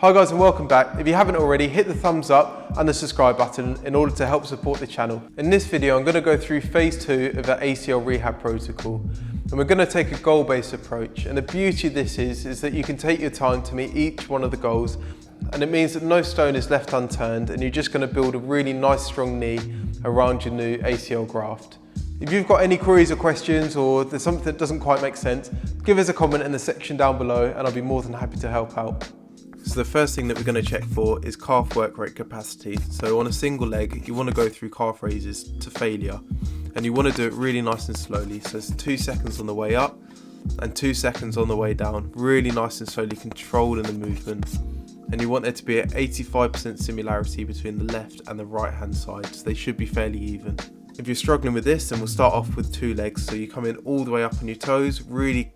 Hi guys and welcome back. If you haven't already, hit the thumbs up and the subscribe button in order to help support the channel. In this video, I'm going to go through phase 2 of the ACL rehab protocol. And we're going to take a goal-based approach. And the beauty of this is that you can take your time to meet each one of the goals. And it means that no stone is left unturned and you're just going to build a really nice strong knee around your new ACL graft. If you've got any queries or questions or there's something that doesn't quite make sense, give us a comment in the section down below and I'll be more than happy to help out. So the first thing that we're going to check for is calf work rate capacity. So on a single leg, you want to go through calf raises to failure and you want to do it really nice and slowly. So it's 2 seconds on the way up and 2 seconds on the way down, really nice and slowly controlling the movement. And you want there to be an 85% similarity between the left and the right hand side, so they should be fairly even. If you're struggling with this, then we'll start off with 2 legs. So you come in all the way up on your toes, really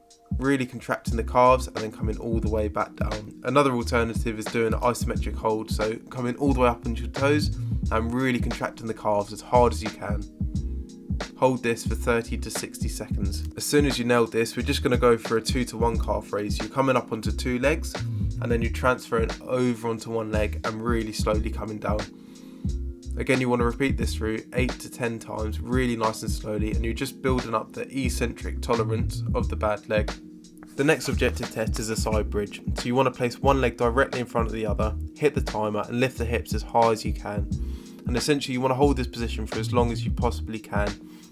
contracting the calves and then coming all the way back down. Another alternative is doing an isometric hold, so coming all the way up on your toes and really contracting the calves as hard as you can. Hold this for 30 to 60 seconds. As soon as you nailed this, we're just going to go for a 2-to-1 calf raise. You're coming up onto 2 legs and then you're transferring over onto 1 leg and really slowly coming down. Again, you want to repeat this through 8 to 10 times, really nice and slowly, and you're just building up the eccentric tolerance of the bad leg. The next objective test is a side bridge. So you want to place 1 leg directly in front of the other, hit the timer and lift the hips as high as you can. And essentially you want to hold this position for as long as you possibly can.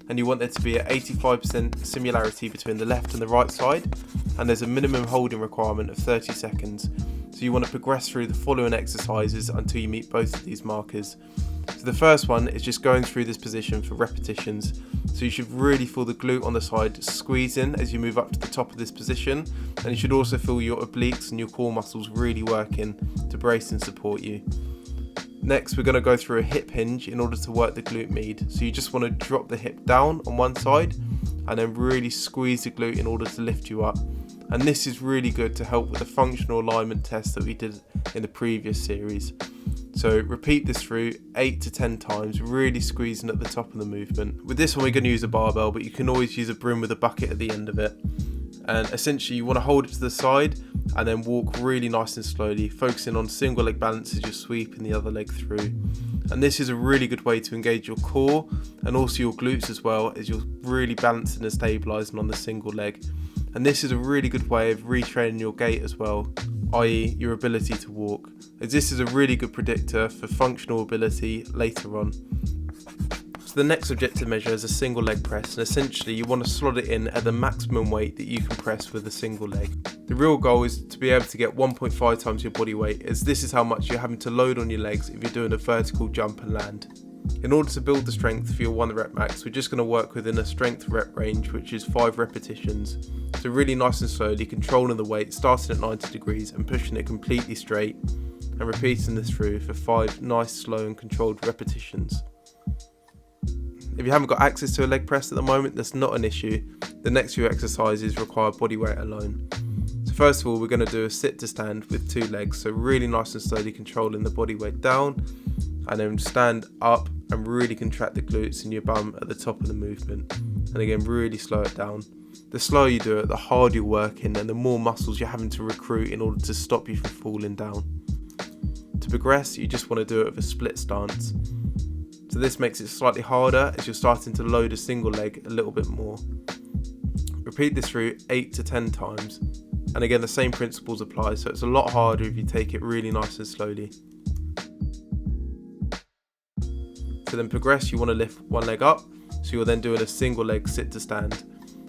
And you want there to be an 85% similarity between the left and the right side. And there's a minimum holding requirement of 30 seconds. So you want to progress through the following exercises until you meet both of these markers. So the first one is just going through this position for repetitions. So you should really feel the glute on the side squeeze in as you move up to the top of this position. And you should also feel your obliques and your core muscles really working to brace and support you. Next, we're going to go through a hip hinge in order to work the glute med. So you just want to drop the hip down on one side and then really squeeze the glute in order to lift you up. And this is really good to help with the functional alignment test that we did in the previous series. So repeat this through 8 to 10 times, really squeezing at the top of the movement. With this one, we're going to use a barbell, but you can always use a broom with a bucket at the end of it. And essentially you want to hold it to the side and then walk really nice and slowly, focusing on single leg balance as you're sweeping the other leg through. And this is a really good way to engage your core and also your glutes as well, as you're really balancing and stabilizing on the single leg. And this is a really good way of retraining your gait as well, i.e. your ability to walk, as this is a really good predictor for functional ability later on. So the next objective measure is a single leg press, and essentially you want to slot it in at the maximum weight that you can press with a single leg. The real goal is to be able to get 1.5 times your body weight, as this is how much you're having to load on your legs if you're doing a vertical jump and land. In order to build the strength for your 1 rep max, we're just going to work within a strength rep range, which is 5 repetitions. So really nice and slowly, controlling the weight, starting at 90 degrees and pushing it completely straight, and repeating this through for 5 nice, slow and controlled repetitions. If you haven't got access to a leg press at the moment, that's not an issue. The next few exercises require body weight alone. So first of all, we're going to do a sit to stand with 2 legs, so really nice and slowly controlling the body weight down, and then stand up and really contract the glutes and your bum at the top of the movement. And again, really slow it down. The slower you do it, the harder you're working and the more muscles you're having to recruit in order to stop you from falling down. To progress, you just want to do it with a split stance. So this makes it slightly harder as you're starting to load a single leg a little bit more. Repeat this through 8 to 10 times. And again, the same principles apply, so it's a lot harder if you take it really nice and slowly. To then progress, you want to lift 1 leg up, so you're then doing a single leg sit to stand.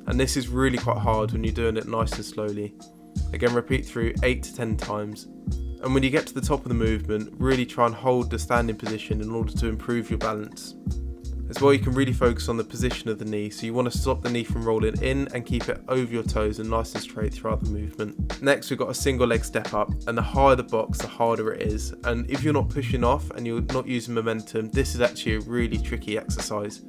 And this is really quite hard when you're doing it nice and slowly. Again, repeat through 8 to 10 times. And when you get to the top of the movement, really try and hold the standing position in order to improve your balance. As well, you can really focus on the position of the knee, so you want to stop the knee from rolling in and keep it over your toes and nice and straight throughout the movement. Next, we've got a single leg step up, and the higher the box, the harder it is. And if you're not pushing off and you're not using momentum, this is actually a really tricky exercise.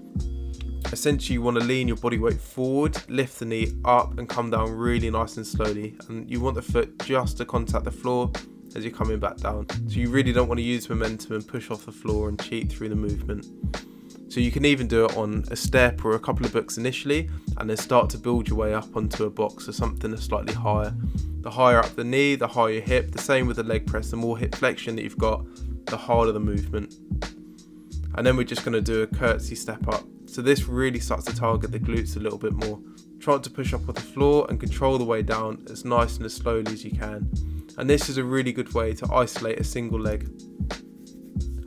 Essentially, you want to lean your body weight forward, lift the knee up and come down really nice and slowly. And you want the foot just to contact the floor as you're coming back down. So you really don't want to use momentum and push off the floor and cheat through the movement. So So you can even do it on a step or a couple of books initially, and then start to build your way up onto a box or something that's slightly higher. The higher up the knee, the higher your hip. The same with the leg press. The more hip flexion that you've got, the harder the movement. And then we're just going to do a curtsy step up. So this really starts to target the glutes a little bit more. Try to push up off the floor and control the way down as nice and as slowly as you can. And this is a really good way to isolate a single leg.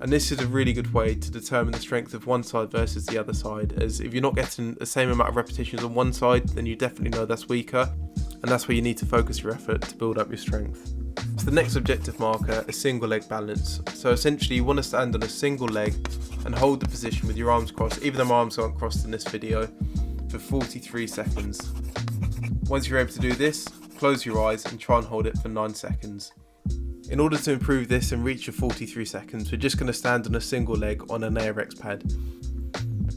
And this is a really good way to determine the strength of one side versus the other side, as if you're not getting the same amount of repetitions on one side, then you definitely know that's weaker, and that's where you need to focus your effort to build up your strength. So the next objective marker is single leg balance. So essentially you want to stand on a single leg and hold the position with your arms crossed, even though my arms aren't crossed in this video, for 43 seconds. Once you're able to do this, close your eyes and try and hold it for 9 seconds. In order to improve this and reach your 43 seconds, we're just going to stand on a single leg on an ARX pad.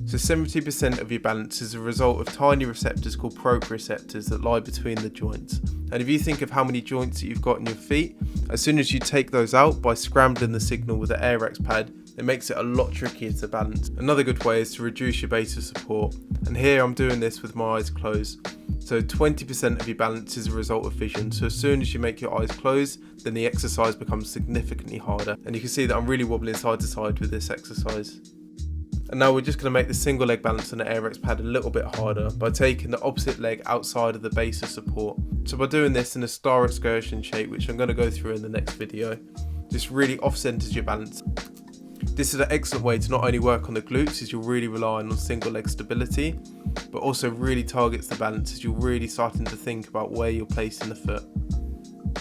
So 70% of your balance is a result of tiny receptors called proprioceptors that lie between the joints. And if you think of how many joints that you've got in your feet, as soon as you take those out by scrambling the signal with the ARX pad, it makes it a lot trickier to balance. Another good way is to reduce your base of support. And here I'm doing this with my eyes closed. So 20% of your balance is a result of vision. So as soon as you make your eyes close, then the exercise becomes significantly harder. And you can see that I'm really wobbling side to side with this exercise. And now we're just going to make the single leg balance on the ARX pad a little bit harder by taking the opposite leg outside of the base of support. So by doing this in a star excursion shape, which I'm going to go through in the next video, this really off-centers your balance. This is an excellent way to not only work on the glutes as you're really relying on single leg stability, but also really targets the balance as you're really starting to think about where you're placing the foot.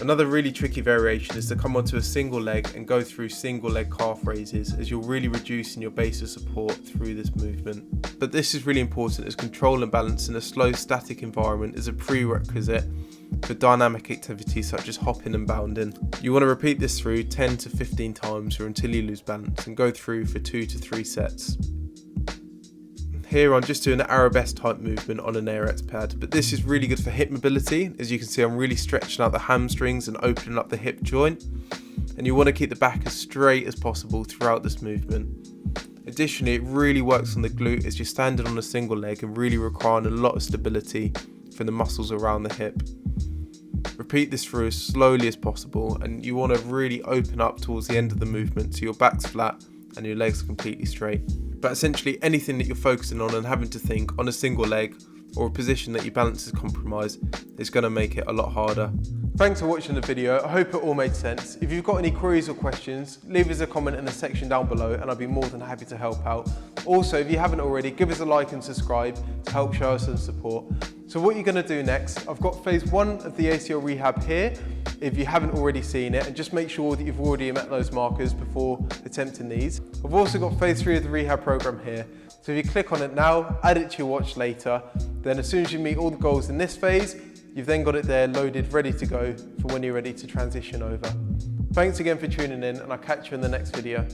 Another really tricky variation is to come onto a single leg and go through single leg calf raises, as you're really reducing your base of support through this movement. But this is really important, as control and balance in a slow static environment is a prerequisite for dynamic activities such as hopping and bounding. You want to repeat this through 10 to 15 times or until you lose balance, and go through for 2 to 3 sets. Here I'm just doing an arabesque type movement on an ARX pad, but this is really good for hip mobility. As you can see, I'm really stretching out the hamstrings and opening up the hip joint, and you want to keep the back as straight as possible throughout this movement. Additionally, it really works on the glute as you're standing on a single leg and really requiring a lot of stability from the muscles around the hip. Repeat this through as slowly as possible, and you want to really open up towards the end of the movement so your back's flat and your legs completely straight. But essentially anything that you're focusing on and having to think on a single leg or a position that your balance is compromised is going to make it a lot harder. Thanks for watching the video. I hope it all made sense. If you've got any queries or questions, leave us a comment in the section down below and I'll be more than happy to help out. Also, if you haven't already, give us a like and subscribe to help show us some support. So what you're going to do next, I've got phase 1 of the Acl Rehab here, if you haven't already seen it, and just make sure that you've already met those markers before attempting these. I've also got phase 3 of the rehab program here. So if you click on it now, add it to your watch later, then as soon as you meet all the goals in this phase, you've then got it there loaded, ready to go for when you're ready to transition over. Thanks again for tuning in, and I'll catch you in the next video.